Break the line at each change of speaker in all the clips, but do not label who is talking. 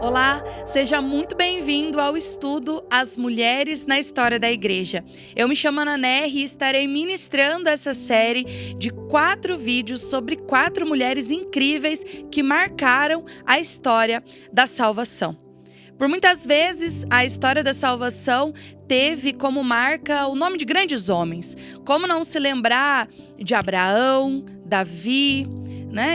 Olá, seja muito bem-vindo ao estudo As Mulheres na História da Igreja. Eu me chamo Ana Nery e estarei ministrando essa série de 4 vídeos sobre 4 mulheres incríveis que marcaram a história da salvação. Por muitas vezes, a história da salvação teve como marca o nome de grandes homens. Como não se lembrar de Abraão, Davi,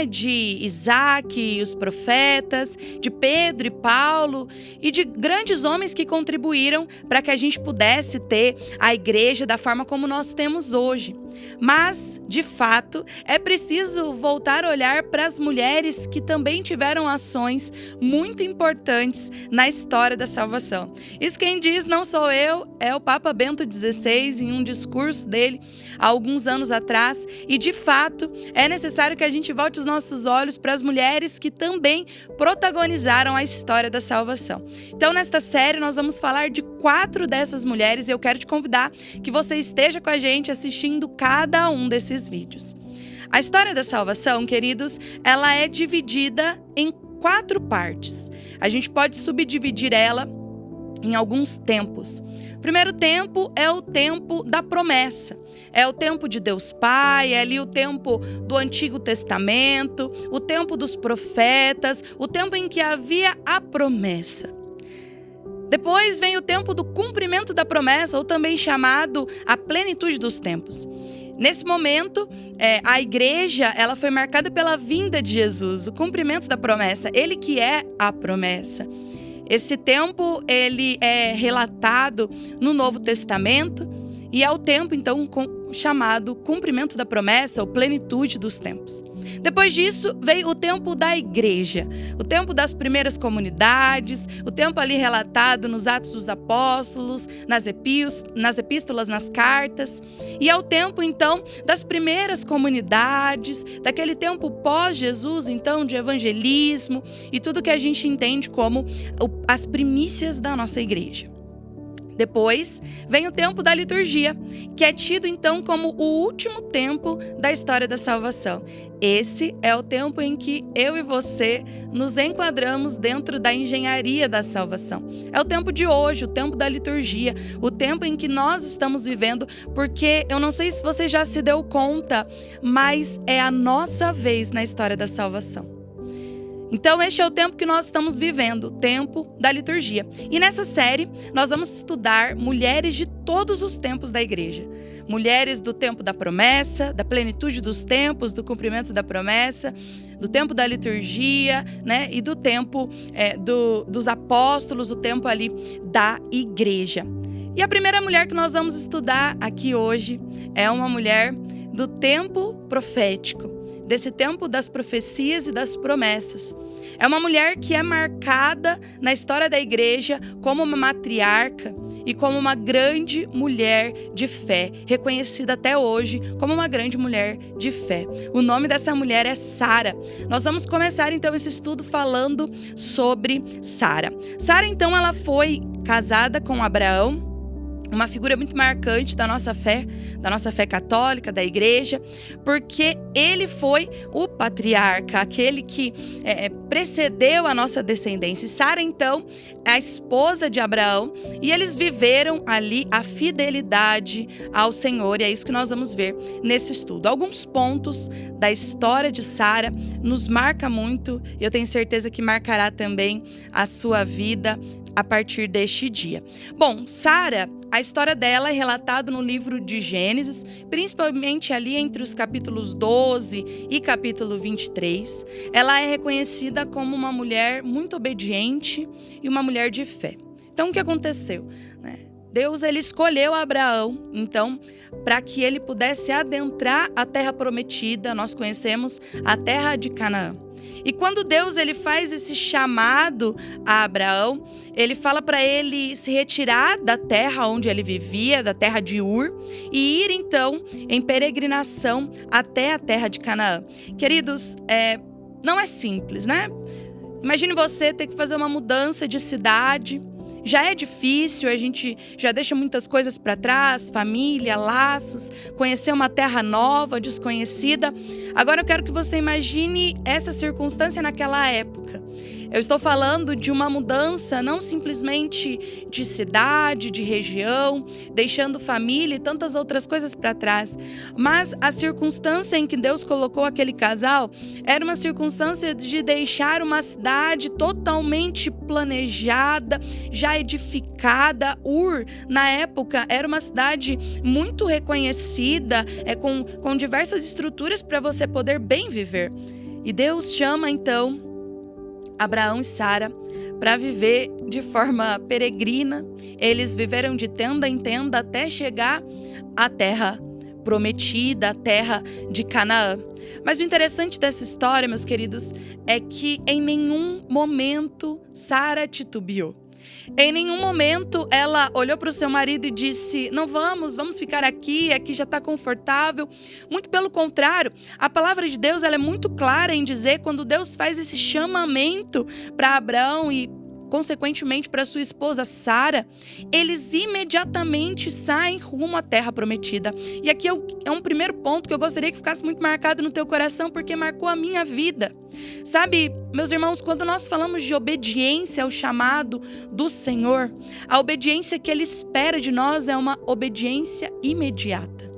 de Isaac, os profetas, de Pedro e Paulo e de grandes homens que contribuíram para que a gente pudesse ter a igreja da forma como nós temos hoje. Mas, de fato, é preciso voltar a olhar para as mulheres que também tiveram ações muito importantes na história da salvação. Isso quem diz não sou eu, é o Papa Bento XVI em um discurso dele há alguns anos atrás. E, de fato, é necessário que a gente volte os nossos olhos para as mulheres que também protagonizaram a história da salvação. Então, nesta série, nós vamos falar de 4 dessas mulheres e eu quero te convidar que você esteja com a gente assistindo cada um desses vídeos. A história da salvação, queridos, ela é dividida em 4 partes. A gente pode subdividir ela em alguns tempos. O primeiro tempo é o tempo da promessa. É o tempo de Deus Pai, é ali o tempo do Antigo Testamento, o tempo dos profetas, o tempo em que havia a promessa. Depois vem o tempo do cumprimento da promessa, ou também chamado a plenitude dos tempos. Nesse momento, a igreja ela foi marcada pela vinda de Jesus, o cumprimento da promessa, ele que é a promessa. Esse tempo ele é relatado no Novo Testamento e é o tempo, então, chamado cumprimento da promessa ou plenitude dos tempos. Depois disso, veio o tempo da igreja, o tempo das primeiras comunidades, o tempo ali relatado nos Atos dos Apóstolos, nas epístolas, nas cartas. E é o tempo, então, das primeiras comunidades, daquele tempo pós-Jesus, então, de evangelismo e tudo que a gente entende como as primícias da nossa igreja. Depois, vem o tempo da liturgia, que é tido então como o último tempo da história da salvação. Esse é o tempo em que eu e você nos enquadramos dentro da engenharia da salvação. É o tempo de hoje, o tempo da liturgia, o tempo em que nós estamos vivendo, porque eu não sei se você já se deu conta, mas é a nossa vez na história da salvação. Então, este é o tempo que nós estamos vivendo, o tempo da liturgia. E nessa série, nós vamos estudar mulheres de todos os tempos da igreja. Mulheres do tempo da promessa, da plenitude dos tempos, do cumprimento da promessa, do tempo da liturgia, e do tempo dos apóstolos, o tempo ali da igreja. E a primeira mulher que nós vamos estudar aqui hoje é uma mulher do tempo profético, desse tempo das profecias e das promessas. É uma mulher que é marcada na história da igreja como uma matriarca e como uma grande mulher de fé, reconhecida até hoje como uma grande mulher de fé. O nome dessa mulher é Sara. Nós vamos começar então esse estudo falando sobre Sara. Sara, então, ela foi casada com Abraão, uma figura muito marcante da nossa fé católica, da igreja, porque ele foi o patriarca, aquele que precedeu a nossa descendência. E Sara, então, é a esposa de Abraão, e eles viveram ali a fidelidade ao Senhor, e é isso que nós vamos ver nesse estudo. Alguns pontos da história de Sara nos marca muito, e eu tenho certeza que marcará também a sua vida a partir deste dia. Bom, Sara, a história dela é relatada no livro de Gênesis, principalmente ali entre os capítulos 12 e capítulo 23. Ela é reconhecida como uma mulher muito obediente e uma mulher de fé. Então, o que aconteceu? Deus ele escolheu Abraão, então, para que ele pudesse adentrar a terra prometida. Nós conhecemos a terra de Canaã. E quando Deus ele faz esse chamado a Abraão, ele fala para ele se retirar da terra onde ele vivia, da terra de Ur, e ir então em peregrinação até a terra de Canaã. Queridos, não é simples, né? Imagine você ter que fazer uma mudança de cidade. Já é difícil, a gente já deixa muitas coisas para trás, família, laços, conhecer uma terra nova, desconhecida. Agora eu quero que você imagine essa circunstância naquela época. Eu estou falando de uma mudança não simplesmente de cidade, de região, deixando família e tantas outras coisas para trás, mas a circunstância em que Deus colocou aquele casal era uma circunstância de deixar uma cidade totalmente planejada, já edificada. Ur, na época, era uma cidade muito reconhecida, com diversas estruturas para você poder bem viver. E Deus chama então Abraão e Sara para viver de forma peregrina. Eles viveram de tenda em tenda até chegar à terra prometida, a terra de Canaã. Mas o interessante dessa história, meus queridos, é que em nenhum momento Sara titubeou. Em nenhum momento ela olhou para o seu marido e disse: não vamos ficar aqui já está confortável. Muito pelo contrário, a palavra de Deus ela é muito clara em dizer, quando Deus faz esse chamamento para Abraão e consequentemente para sua esposa Sara, eles imediatamente saem rumo à terra prometida. E aqui é um primeiro ponto que eu gostaria que ficasse muito marcado no teu coração, porque marcou a minha vida. Sabe, meus irmãos, quando nós falamos de obediência ao chamado do Senhor, a obediência que Ele espera de nós é uma obediência imediata.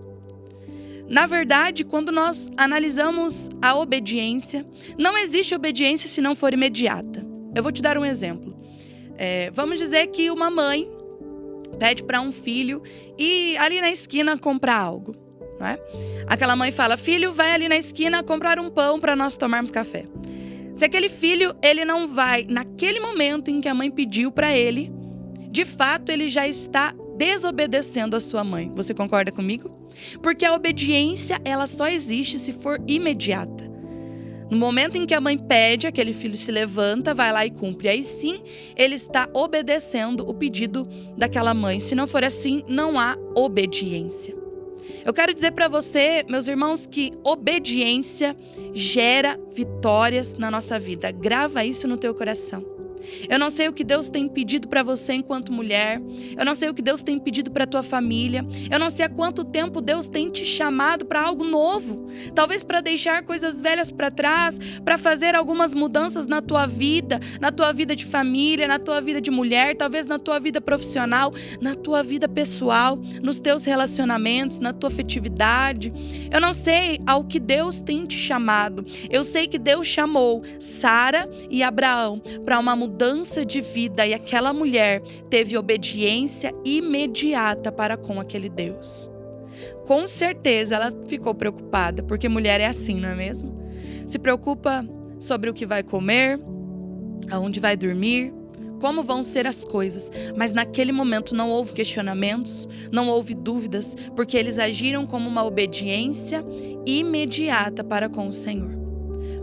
Na verdade, quando nós analisamos a obediência, não existe obediência se não for imediata. Eu vou te dar um exemplo. Vamos dizer que uma mãe pede para um filho ir ali na esquina comprar algo, não é? Aquela mãe fala: filho, vai ali na esquina comprar um pão para nós tomarmos café. Se aquele filho ele não vai naquele momento em que a mãe pediu para ele, de fato ele já está desobedecendo a sua mãe. Você concorda comigo? Porque a obediência ela só existe se for imediata. No momento em que a mãe pede, aquele filho se levanta, vai lá e cumpre. Aí sim, ele está obedecendo o pedido daquela mãe. Se não for assim, não há obediência. Eu quero dizer para você, meus irmãos, que obediência gera vitórias na nossa vida. Grava isso no teu coração. Eu não sei o que Deus tem pedido para você enquanto mulher. Eu não sei o que Deus tem pedido para tua família. Eu não sei há quanto tempo Deus tem te chamado para algo novo. Talvez para deixar coisas velhas para trás, para fazer algumas mudanças na tua vida de família, na tua vida de mulher, talvez na tua vida profissional, na tua vida pessoal, nos teus relacionamentos, na tua afetividade. Eu não sei ao que Deus tem te chamado. Eu sei que Deus chamou Sara e Abraão para uma mudança de vida, e aquela mulher teve obediência imediata para com aquele Deus. Com certeza ela ficou preocupada, porque mulher é assim, não é mesmo? Se preocupa sobre o que vai comer, aonde vai dormir, como vão ser as coisas. Mas naquele momento não houve questionamentos, não houve dúvidas, porque eles agiram como uma obediência imediata para com o Senhor.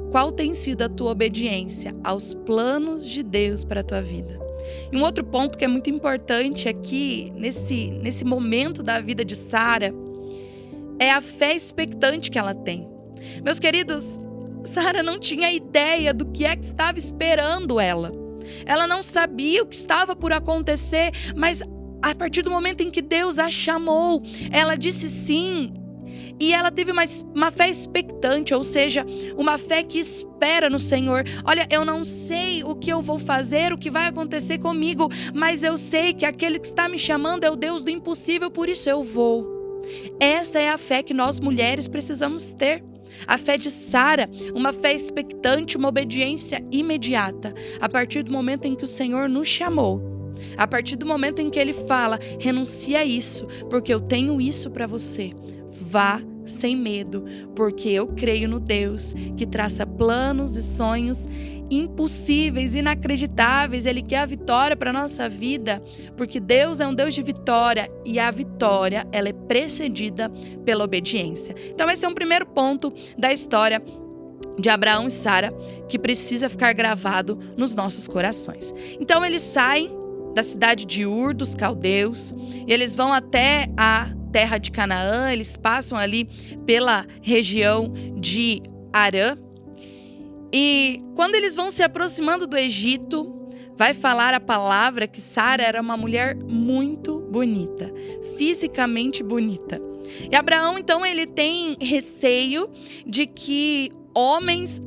Qual tem sido a tua obediência aos planos de Deus para a tua vida? E um outro ponto que é muito importante aqui, nesse momento da vida de Sara, é a fé expectante que ela tem. Meus queridos, Sara não tinha ideia do que é que estava esperando ela. Ela não sabia o que estava por acontecer, mas a partir do momento em que Deus a chamou, ela disse sim. E ela teve uma fé expectante, ou seja, uma fé que espera no Senhor. Olha, eu não sei o que eu vou fazer, o que vai acontecer comigo, mas eu sei que aquele que está me chamando é o Deus do impossível, por isso eu vou. Essa é a fé que nós mulheres precisamos ter. A fé de Sara, uma fé expectante, uma obediência imediata. A partir do momento em que o Senhor nos chamou, a partir do momento em que Ele fala: renuncia a isso, porque eu tenho isso para você. Vá sem medo, porque eu creio no Deus que traça planos e sonhos impossíveis, inacreditáveis. Ele quer a vitória para a nossa vida, porque Deus é um Deus de vitória, e a vitória ela é precedida pela obediência. Então esse é um primeiro ponto da história de Abraão e Sara que precisa ficar gravado nos nossos corações. Então eles saem da cidade de Ur dos Caldeus e eles vão até a terra de Canaã. Eles passam ali pela região de Arã. E quando eles vão se aproximando do Egito, vai falar a palavra que Sara era uma mulher muito bonita, fisicamente bonita. E Abraão, então, ele tem receio de que homens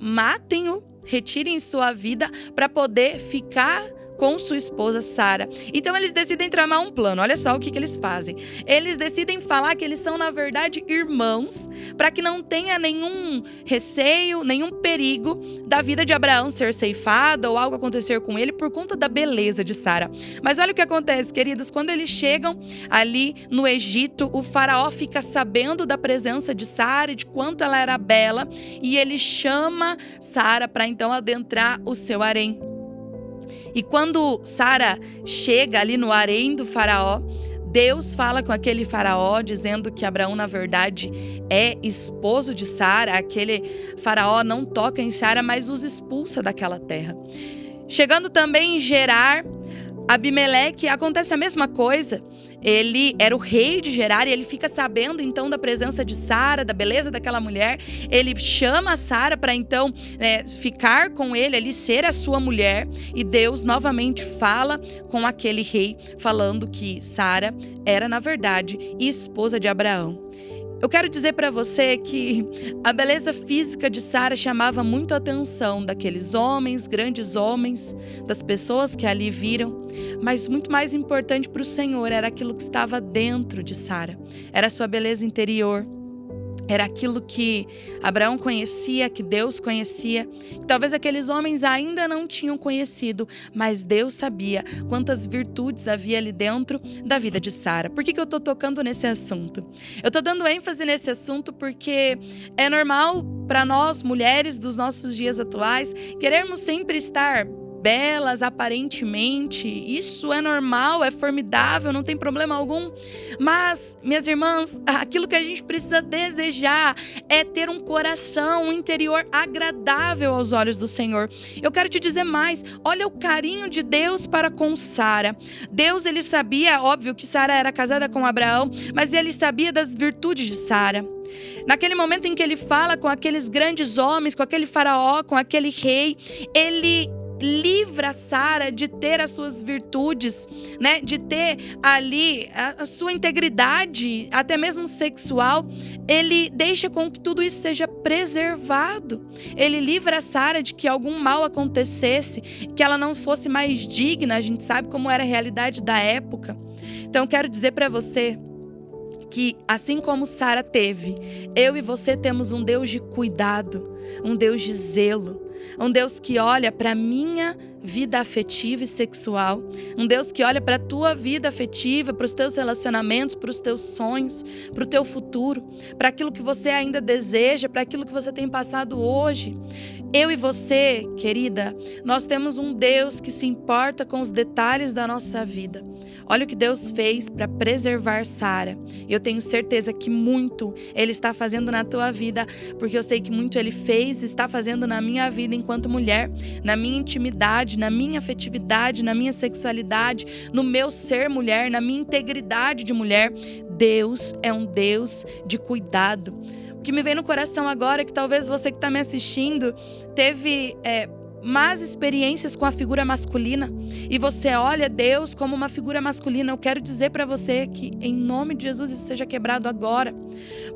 matem-o, retire em sua vida para poder ficar com sua esposa Sara. Então eles decidem tramar um plano. Olha só o que eles fazem. Eles decidem falar que eles são, na verdade, irmãos, para que não tenha nenhum receio, nenhum perigo da vida de Abraão ser ceifada ou algo acontecer com ele por conta da beleza de Sara. Mas olha o que acontece, queridos. Quando eles chegam ali no Egito, o faraó fica sabendo da presença de Sara e de quanto ela era bela, e ele chama Sara para então adentrar o seu harém. E quando Sara chega ali no harém do faraó, Deus fala com aquele faraó, dizendo que Abraão, na verdade, é esposo de Sara. Aquele faraó não toca em Sara, mas os expulsa daquela terra. Chegando também em Gerar, Abimeleque, acontece a mesma coisa. Ele era o rei de Gerar e ele fica sabendo então da presença de Sara, da beleza daquela mulher. Ele chama a Sara para então ficar com ele, ali ser a sua mulher. E Deus novamente fala com aquele rei, falando que Sara era, na verdade, esposa de Abraão. Eu quero dizer para você que a beleza física de Sara chamava muito a atenção daqueles homens, grandes homens, das pessoas que ali viram, mas muito mais importante para o Senhor era aquilo que estava dentro de Sara, era a sua beleza interior. Era aquilo que Abraão conhecia, que Deus conhecia, que talvez aqueles homens ainda não tinham conhecido, mas Deus sabia quantas virtudes havia ali dentro da vida de Sara. Por que eu estou tocando nesse assunto? Eu estou dando ênfase nesse assunto porque é normal para nós, mulheres dos nossos dias atuais, querermos sempre estar belas aparentemente. Isso é normal, é formidável, não tem problema algum. Mas, minhas irmãs, aquilo que a gente precisa desejar é ter um coração, um interior agradável aos olhos do Senhor. Eu quero te dizer mais, olha o carinho de Deus para com Sara. Deus, ele sabia, óbvio, que Sara era casada com Abraão, mas ele sabia das virtudes de Sara. Naquele momento em que ele fala com aqueles grandes homens, com aquele faraó, com aquele rei, ele livra Sara de ter as suas virtudes, né? De ter ali a sua integridade, até mesmo sexual. Ele deixa com que tudo isso seja preservado. Ele livra Sara de que algum mal acontecesse, que ela não fosse mais digna. A gente sabe como era a realidade da época. Então eu quero dizer para você que assim como Sara teve, eu e você temos um Deus de cuidado, um Deus de zelo, um Deus que olha para a minha vida afetiva e sexual, um Deus que olha para a tua vida afetiva, para os teus relacionamentos, para os teus sonhos, para o teu futuro, para aquilo que você ainda deseja, para aquilo que você tem passado hoje. Eu e você, querida, nós temos um Deus que se importa com os detalhes da nossa vida. Olha o que Deus fez para preservar Sara. Eu tenho certeza que muito Ele está fazendo na tua vida, porque eu sei que muito Ele fez e está fazendo na minha vida enquanto mulher, na minha intimidade, na minha afetividade, na minha sexualidade, no meu ser mulher, na minha integridade de mulher. Deus é um Deus de cuidado. O que me vem no coração agora é que talvez você que está me assistindo teve más experiências com a figura masculina e você olha Deus como uma figura masculina. Eu quero dizer para você que em nome de Jesus isso seja quebrado agora,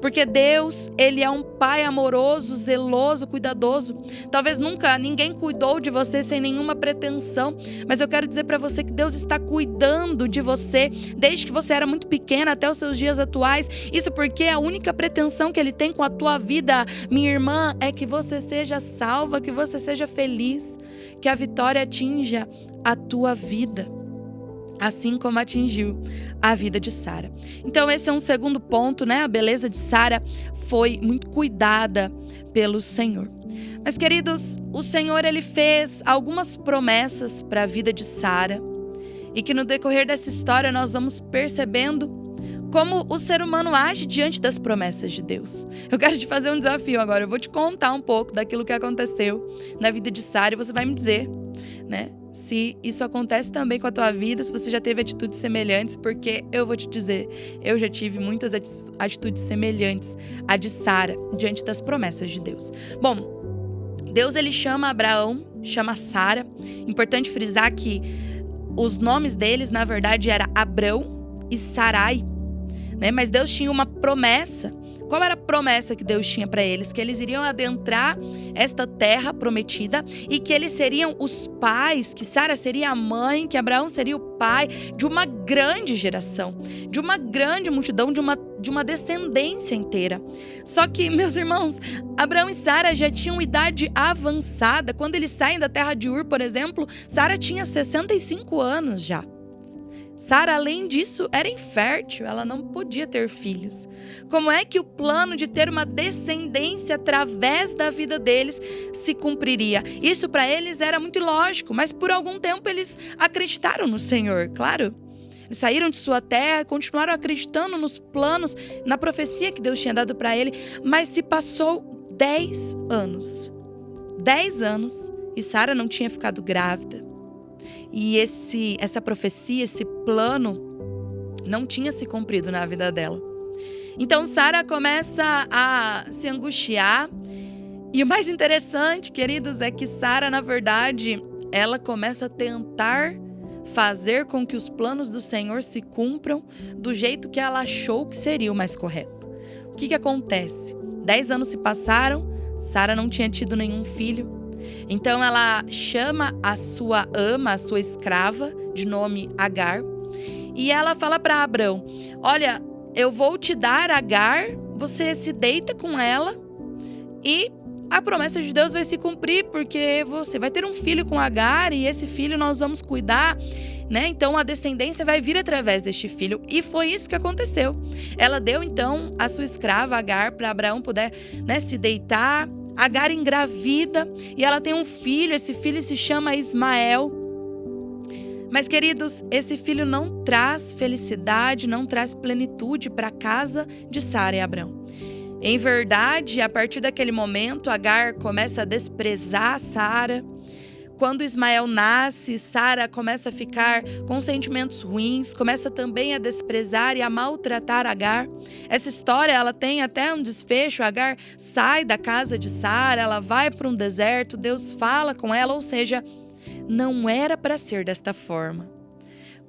porque Deus, Ele é um pai amoroso, zeloso, cuidadoso. Talvez nunca ninguém cuidou de você sem nenhuma pretensão, mas eu quero dizer para você que Deus está cuidando de você desde que você era muito pequena até os seus dias atuais. Isso porque a única pretensão que Ele tem com a tua vida, minha irmã, é que você seja salva, que você seja feliz, que a vitória atinja a tua vida, assim como atingiu a vida de Sara. Então esse é um segundo ponto, né? A beleza de Sara foi muito cuidada pelo Senhor. Mas, queridos, o Senhor, Ele fez algumas promessas para a vida de Sara e que no decorrer dessa história nós vamos percebendo como o ser humano age diante das promessas de Deus. Eu quero te fazer um desafio agora. Eu vou te contar um pouco daquilo que aconteceu na vida de Sara e você vai me dizer, né, se isso acontece também com a tua vida, se você já teve atitudes semelhantes, porque eu vou te dizer, eu já tive muitas atitudes semelhantes à de Sara diante das promessas de Deus. Bom, Deus, Ele chama Abraão, chama Sara. Importante frisar que os nomes deles, na verdade, era Abrão e Sarai. Mas Deus tinha uma promessa qual era a promessa que Deus tinha para eles? Que eles iriam adentrar esta terra prometida e que eles seriam os pais, que Sara seria a mãe, que Abraão seria o pai de uma grande geração, de uma grande multidão, de uma descendência inteira. Só que, meus irmãos, Abraão e Sara já tinham idade avançada. Quando eles saem da terra de Ur, por exemplo, Sara tinha 65 anos já. Sara, além disso, era infértil, ela não podia ter filhos. Como é que o plano de ter uma descendência através da vida deles se cumpriria? Isso para eles era muito ilógico, mas por algum tempo eles acreditaram no Senhor, claro. Eles saíram de sua terra e continuaram acreditando nos planos, na profecia que Deus tinha dado para ele, mas se passou 10 anos. 10 anos e Sara não tinha ficado grávida. E essa profecia, esse plano, não tinha se cumprido na vida dela. Então Sara começa a se angustiar. E o mais interessante, queridos, é que Sara, na verdade, ela começa a tentar fazer com que os planos do Senhor se cumpram do jeito que ela achou que seria o mais correto. O que acontece? 10 anos se passaram, Sara não tinha tido nenhum filho. Então ela chama a sua ama, a sua escrava, de nome Agar, e ela fala para Abrão: olha, eu vou te dar Agar, você se deita com ela e a promessa de Deus vai se cumprir, porque você vai ter um filho com Agar e esse filho nós vamos cuidar, né? Então a descendência vai vir através deste filho. E foi isso que aconteceu. Ela deu então a sua escrava Agar para Abraão poder, né, se deitar. Agar engravida e ela tem um filho, esse filho se chama Ismael. Mas, queridos, esse filho não traz felicidade, não traz plenitude para a casa de Sara e Abrão. Em verdade, a partir daquele momento, Agar começa a desprezar Sara. Quando Ismael nasce, Sara começa a ficar com sentimentos ruins, começa também a desprezar e a maltratar Agar. Essa história, ela tem até um desfecho. Agar sai da casa de Sara, ela vai para um deserto, Deus fala com ela, ou seja, não era para ser desta forma.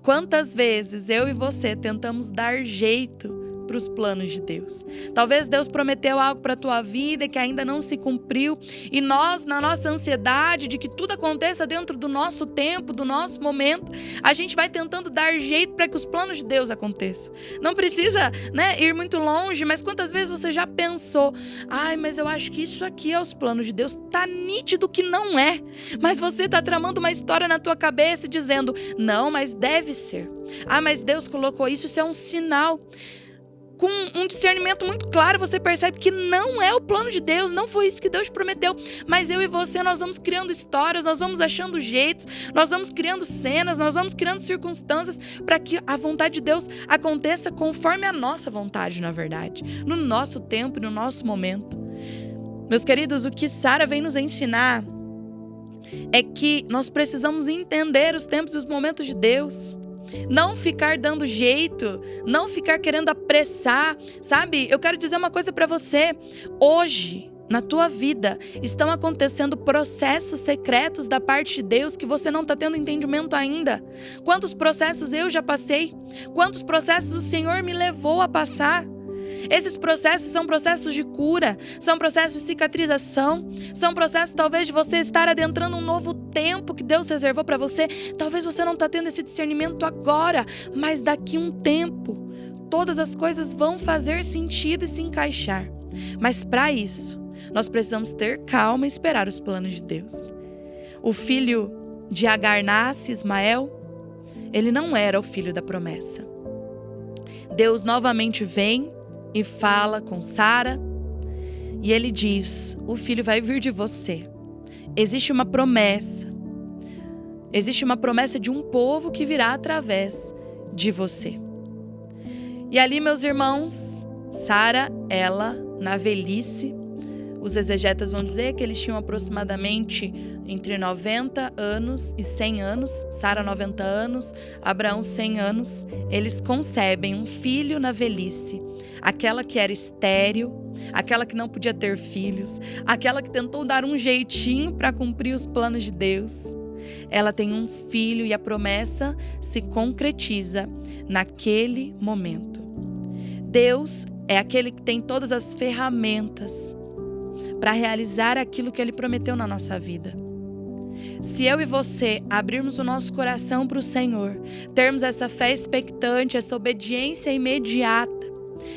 Quantas vezes eu e você tentamos dar jeito para os planos de Deus? Talvez Deus prometeu algo para a tua vida que ainda não se cumpriu, e nós, na nossa ansiedade de que tudo aconteça dentro do nosso tempo, do nosso momento, a gente vai tentando dar jeito para que os planos de Deus aconteçam. Não precisa, né, ir muito longe, mas quantas vezes você já pensou: ai, mas eu acho que isso aqui é os planos de Deus? Tá nítido que não é, mas você tá tramando uma história na tua cabeça dizendo: não, mas deve ser. Ah, mas Deus colocou isso, isso é um sinal. Com um discernimento muito claro, você percebe que não é o plano de Deus, não foi isso que Deus prometeu. Mas eu e você, nós vamos criando histórias, nós vamos achando jeitos, nós vamos criando cenas, nós vamos criando circunstâncias para que a vontade de Deus aconteça conforme a nossa vontade, na verdade, no nosso tempo e no nosso momento. Meus queridos, o que Sara vem nos ensinar é que nós precisamos entender os tempos e os momentos de Deus. Não ficar dando jeito, não ficar querendo apressar, sabe? Eu quero dizer uma coisa para você. Hoje, na tua vida, estão acontecendo processos secretos da parte de Deus que você não está tendo entendimento ainda. Quantos processos eu já passei? Quantos processos o Senhor me levou a passar? Esses processos são processos de cura, são processos de cicatrização, são processos talvez de você estar adentrando um novo tempo que Deus reservou para você. Talvez você não está tendo esse discernimento agora, mas daqui a um tempo, todas as coisas vão fazer sentido e se encaixar. Mas para isso, nós precisamos ter calma e esperar os planos de Deus. O filho de Agar nasce, Ismael, ele não era o filho da promessa. Deus novamente vem e fala com Sara, e ele diz: o filho vai vir de você. Existe uma promessa de um povo que virá através de você. E ali, meus irmãos, Sara, ela, na velhice, os exegetas vão dizer que eles tinham aproximadamente entre 90 anos e 100 anos, Sara 90 anos, Abraão 100 anos, eles concebem um filho na velhice, aquela que era estéril, aquela que não podia ter filhos, aquela que tentou dar um jeitinho para cumprir os planos de Deus. Ela tem um filho e a promessa se concretiza naquele momento. Deus é aquele que tem todas as ferramentas para realizar aquilo que Ele prometeu na nossa vida. Se eu e você abrirmos o nosso coração para o Senhor, termos essa fé expectante, essa obediência imediata,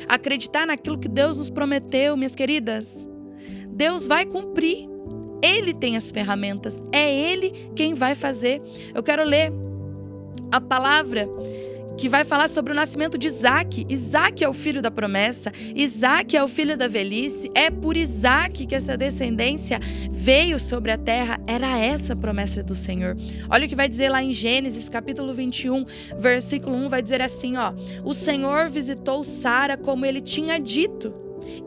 acreditar naquilo que Deus nos prometeu, minhas queridas, Deus vai cumprir. Ele tem as ferramentas, é Ele quem vai fazer. Eu quero ler a palavra que vai falar sobre o nascimento de Isaac. Isaac é o filho da promessa, Isaac é o filho da velhice, é por Isaac que essa descendência veio sobre a terra, era essa a promessa do Senhor. Olha o que vai dizer lá em Gênesis capítulo 21, versículo 1, vai dizer assim, o Senhor visitou Sara como Ele tinha dito,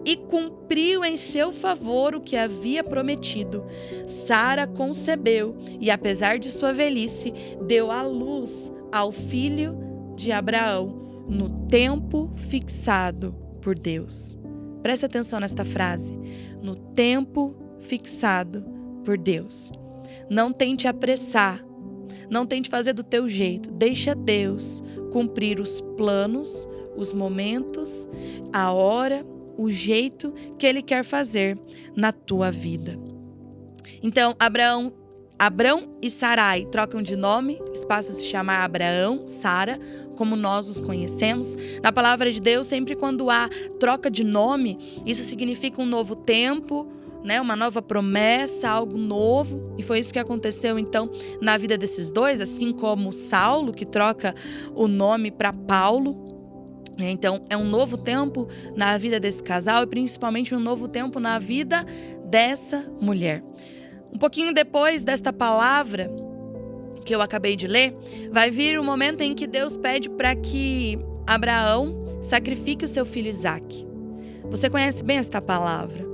e cumpriu em seu favor o que havia prometido. Sara concebeu e, apesar de sua velhice, deu à luz ao filho de Abraão no tempo fixado por Deus. Preste atenção nesta frase. No tempo fixado por Deus. Não tente apressar. Não tente fazer do teu jeito. Deixa Deus cumprir os planos, os momentos, a hora, o jeito que Ele quer fazer na tua vida. Então, Abrão e Sarai trocam de nome, eles passam a se chamar Abraão, Sara, como nós os conhecemos. Na palavra de Deus, sempre quando há troca de nome, isso significa um novo tempo, né? Uma nova promessa, algo novo. E foi isso que aconteceu então na vida desses dois, assim como Saulo, que troca o nome para Paulo. Então, é um novo tempo na vida desse casal e principalmente um novo tempo na vida dessa mulher. Um pouquinho depois desta palavra que eu acabei de ler, vai vir o momento em que Deus pede para que Abraão sacrifique o seu filho Isaac. Você conhece bem esta palavra.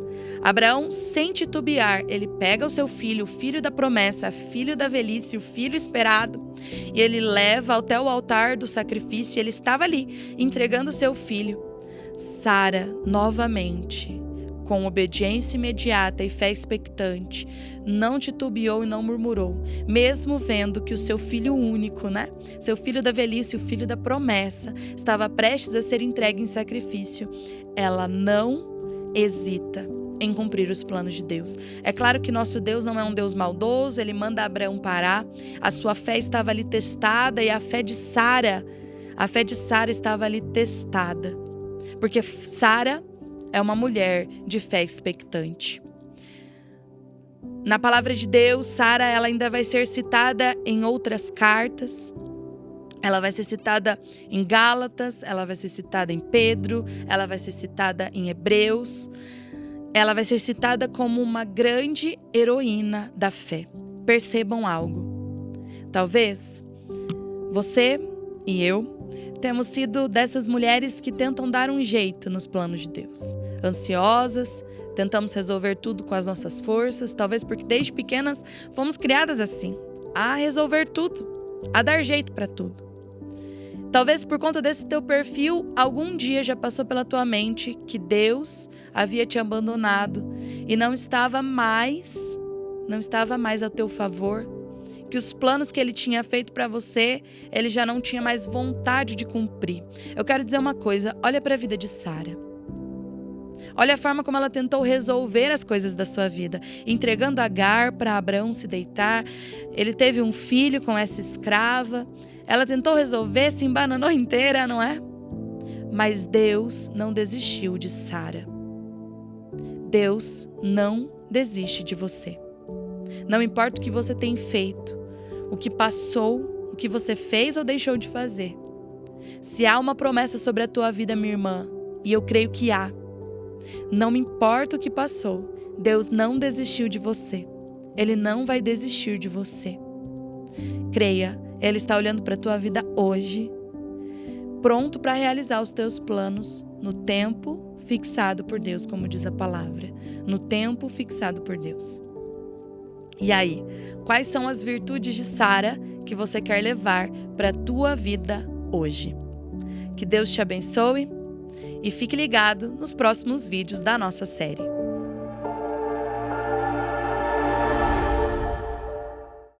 Abraão, sem titubear, ele pega o seu filho, o filho da promessa, filho da velhice, o filho esperado, e ele leva até o altar do sacrifício, e ele estava ali, entregando o seu filho. Sara, novamente, com obediência imediata e fé expectante, não titubeou e não murmurou, mesmo vendo que o seu filho único, seu filho da velhice, o filho da promessa, estava prestes a ser entregue em sacrifício. Ela não hesita em cumprir os planos de Deus. É claro que nosso Deus não é um Deus maldoso, Ele manda Abraão parar, a sua fé estava ali testada e a fé de Sara estava ali testada, porque Sara é uma mulher de fé expectante. Na palavra de Deus, Sara ela ainda vai ser citada em outras cartas. Ela vai ser citada em Gálatas, ela vai ser citada em Pedro, ela vai ser citada em Hebreus. Ela vai ser citada como uma grande heroína da fé. Percebam algo. Talvez você e eu temos sido dessas mulheres que tentam dar um jeito nos planos de Deus. Ansiosas, tentamos resolver tudo com as nossas forças, talvez porque desde pequenas fomos criadas assim, a resolver tudo, a dar jeito para tudo. Talvez por conta desse teu perfil, algum dia já passou pela tua mente que Deus havia te abandonado e não estava mais a teu favor, que os planos que Ele tinha feito para você, Ele já não tinha mais vontade de cumprir. Eu quero dizer uma coisa, olha para a vida de Sara. Olha a forma como ela tentou resolver as coisas da sua vida, entregando Agar para Abraão se deitar. Ele teve um filho com essa escrava. Ela tentou resolver, se embananou inteira, não é? Mas Deus não desistiu de Sara. Deus não desiste de você. Não importa o que você tem feito, o que passou, o que você fez ou deixou de fazer. Se há uma promessa sobre a tua vida, minha irmã, e eu creio que há, não me importa o que passou, Deus não desistiu de você. Ele não vai desistir de você. Creia, Ele está olhando para a tua vida hoje, pronto para realizar os teus planos no tempo fixado por Deus, como diz a palavra. No tempo fixado por Deus. E aí, quais são as virtudes de Sara que você quer levar para a tua vida hoje? Que Deus te abençoe e fique ligado nos próximos vídeos da nossa série.